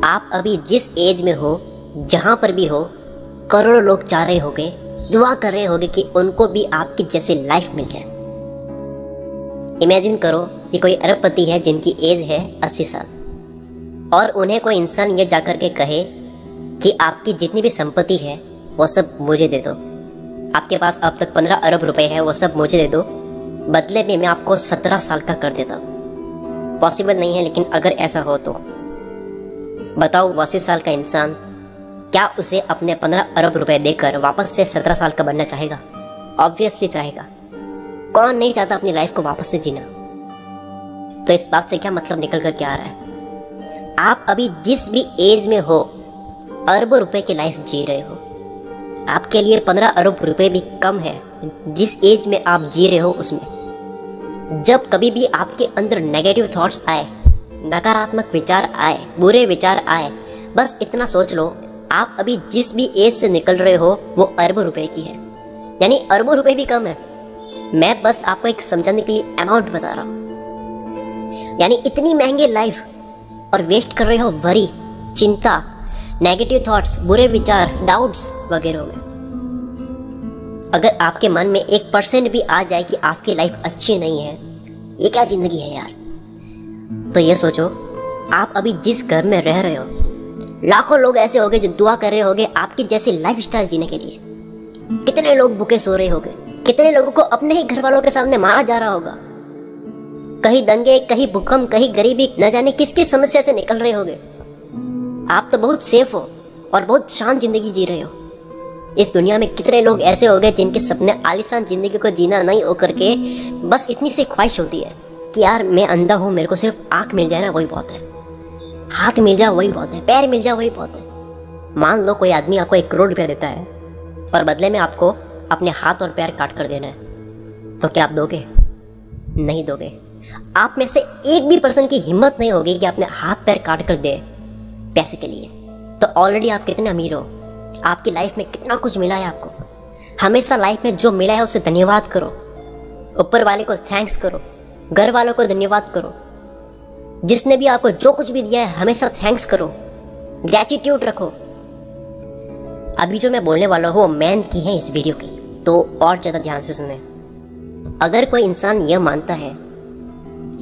आप अभी जिस एज में हो, जहाँ पर भी हो, करोड़ों लोग चाह रहे होंगे, दुआ कर रहे होंगे कि उनको भी आपकी जैसी लाइफ मिल जाए। इमेजिन करो कि कोई अरबपति है जिनकी एज है 80 साल और उन्हें कोई इंसान ये जाकर के कहे कि आपकी जितनी भी संपत्ति है वो सब मुझे दे दो, आपके पास अब तक 15 अरब रुपए है, वो सब मुझे दे दो, बदले में मैं आपको 17 साल का कर देता हूँ। पॉसिबल नहीं है, लेकिन अगर ऐसा हो तो बताओ 80 साल का इंसान क्या उसे अपने 15 अरब रुपए देकर वापस से 17 साल का बनना चाहेगा? ऑब्वियसली चाहेगा। कौन नहीं चाहता अपनी लाइफ को वापस से जीना? तो इस बात से क्या मतलब निकल कर के आ रहा है? आप अभी जिस भी एज में हो, अरबों रुपए की लाइफ जी रहे हो। आपके लिए 15 अरब रुपए भी कम है जिस एज में आप जी रहे हो उसमें। जब कभी भी आपके अंदर नेगेटिव थॉट्स आए, नकारात्मक विचार आए, बुरे विचार आए, बस इतना सोच लो, आप अभी जिस भी एज से निकल रहे हो वो अरबों रुपए की है, यानी अरबों रुपए भी कम है। मैं बस आपको एक समझाने के लिए अमाउंट बता रहा हूँ। यानी इतनी महंगी लाइफ और वेस्ट कर रहे हो वरी, चिंता, नेगेटिव थॉट्स, बुरे विचार, डाउट्स वगैरह में। अगर आपके मन में 1% भी आ जाए कि आपकी लाइफ अच्छी नहीं है, ये क्या जिंदगी है यार, तो ये सोचो आप अभी जिस घर में रह रहे हो, लाखों लोग ऐसे होंगे जो दुआ कर रहे होंगे आपकी जैसी लाइफस्टाइल जीने के लिए। कितने लोग भूखे सो रहे होंगे, कितने लोगों को अपने ही घर वालों के सामने मारा जा रहा होगा। कहीं दंगे, कहीं भूकंप, कहीं गरीबी, न जाने किस किस समस्या से निकल रहे होंगे। आप तो बहुत सेफ हो और बहुत शांत जिंदगी जी रहे हो। इस दुनिया में कितने लोग ऐसे हो गए जिनके सपने आलीशान जिंदगी को जीना नहीं हो करके बस इतनी सी ख्वाहिश होती है कि यार मैं अंधा हूँ, मेरे को सिर्फ आंख मिल जाए ना वही बहुत है, हाथ मिल जाए वही बहुत है, पैर मिल जाए वही बहुत है। मान लो कोई आदमी आपको 1 करोड़ रुपया देता है और बदले में आपको अपने हाथ और पैर काट कर देना है, तो क्या आप दोगे? नहीं दोगे। आप में से एक भी पर्सन की हिम्मत नहीं होगी कि अपने हाथ पैर काट कर दे पैसे के लिए। तो ऑलरेडी आप कितने अमीर हो, आपकी लाइफ में कितना कुछ मिला है आपको। हमेशा लाइफ में जो मिला है उससे धन्यवाद करो, ऊपर वाले को थैंक्स करो, घर वालों को धन्यवाद करो, जिसने भी आपको जो कुछ भी दिया है हमेशा थैंक्स करो, ग्रेटिट्यूड रखो। अभी जो मैं बोलने वाला हूँ वो मेन की है इस वीडियो की, तो और ज़्यादा ध्यान से सुने। अगर कोई इंसान यह मानता है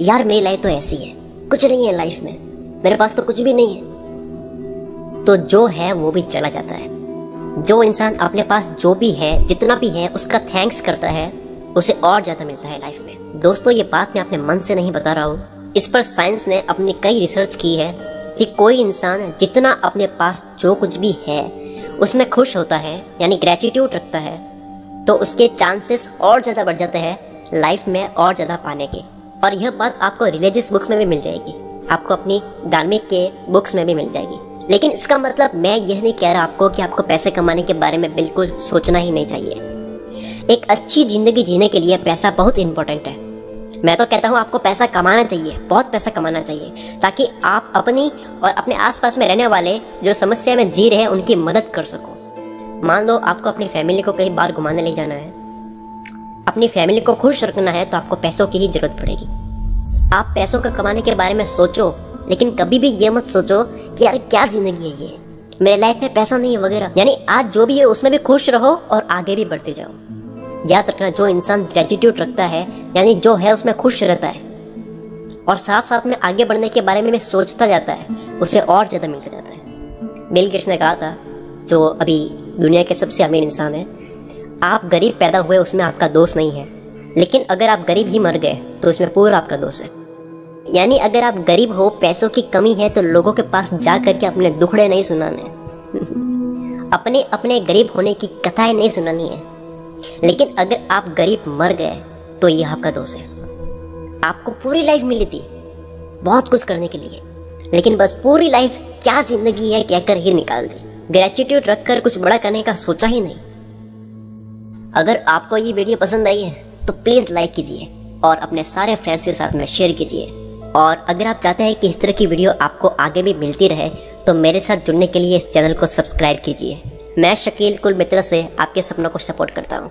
यार मेरी लाइफ तो ऐसी है, कुछ नहीं है लाइफ में, मेरे पास तो कुछ भी नहीं है, तो जो है वो भी चला जाता है। जो इंसान अपने पास जो भी है, जितना भी है, उसका थैंक्स करता है, उसे और ज़्यादा मिलता है लाइफ में। दोस्तों ये बात मैं अपने मन से नहीं बता रहा हूँ, इस पर साइंस ने अपनी कई रिसर्च की है कि कोई इंसान जितना अपने पास जो कुछ भी है उसमें खुश होता है, यानी ग्रेटिट्यूड रखता है, तो उसके चांसेस और ज़्यादा बढ़ जाते हैं लाइफ में और ज़्यादा पाने के। और यह बात आपको रिलीजियस बुक्स में भी मिल जाएगी, आपको अपनी धार्मिक के बुक्स में भी मिल जाएगी। लेकिन इसका मतलब मैं यह नहीं कह रहा आपको कि आपको पैसे कमाने के बारे में बिल्कुल सोचना ही नहीं चाहिए। एक अच्छी जिंदगी जीने के लिए पैसा बहुत इंपॉर्टेंट है। मैं तो कहता हूँ आपको पैसा कमाना चाहिए, बहुत पैसा कमाना चाहिए, ताकि आप अपनी और अपने आसपास में रहने वाले जो समस्या में जी रहे हैं उनकी मदद कर सको। मान लो आपको अपनी फैमिली को कहीं बाहर घुमाने ले जाना है, अपनी फैमिली को खुश रखना है, तो आपको पैसों की ही जरूरत पड़ेगी। आप पैसों का कमाने के बारे में सोचो, लेकिन कभी भी ये मत सोचो कि यार क्या जिंदगी है ये, मेरे लाइफ में पैसा नहीं है वगैरह। यानी आज जो भी है उसमें भी खुश रहो और आगे भी बढ़ते जाओ। याद रखना, जो इंसान ग्रेटिट्यूड रखता है, यानी जो है उसमें खुश रहता है और साथ साथ में आगे बढ़ने के बारे में भी सोचता जाता है, उसे और ज़्यादा मिलता जाता है। बिल गेट्स ने कहा था, जो अभी दुनिया के सबसे अमीर इंसान है, आप गरीब पैदा हुए उसमें आपका दोष नहीं है, लेकिन अगर आप गरीब ही मर गए तो उसमें पूरा आपका दोष है। यानी अगर आप गरीब हो, पैसों की कमी है, तो लोगों के पास जा करके अपने दुखड़े नहीं सुनाने अपने अपने गरीब होने की कथाएं नहीं सुनानी है। लेकिन अगर आप गरीब मर गए तो ये आपका दोष है। आपको पूरी लाइफ मिली थी बहुत कुछ करने के लिए, लेकिन बस पूरी लाइफ क्या जिंदगी है कहकर ही निकाल दी। ग्रेटिट्यूड रखकर कुछ बड़ा करने का सोचा ही नहीं। अगर आपको ये वीडियो पसंद आई है तो प्लीज़ लाइक कीजिए और अपने सारे फ्रेंड्स के साथ में शेयर कीजिए। और अगर आप चाहते हैं कि इस तरह की वीडियो आपको आगे भी मिलती रहे तो मेरे साथ जुड़ने के लिए इस चैनल को सब्सक्राइब कीजिए। मैं शकील कुल मित्र से आपके सपनों को सपोर्ट करता हूँ।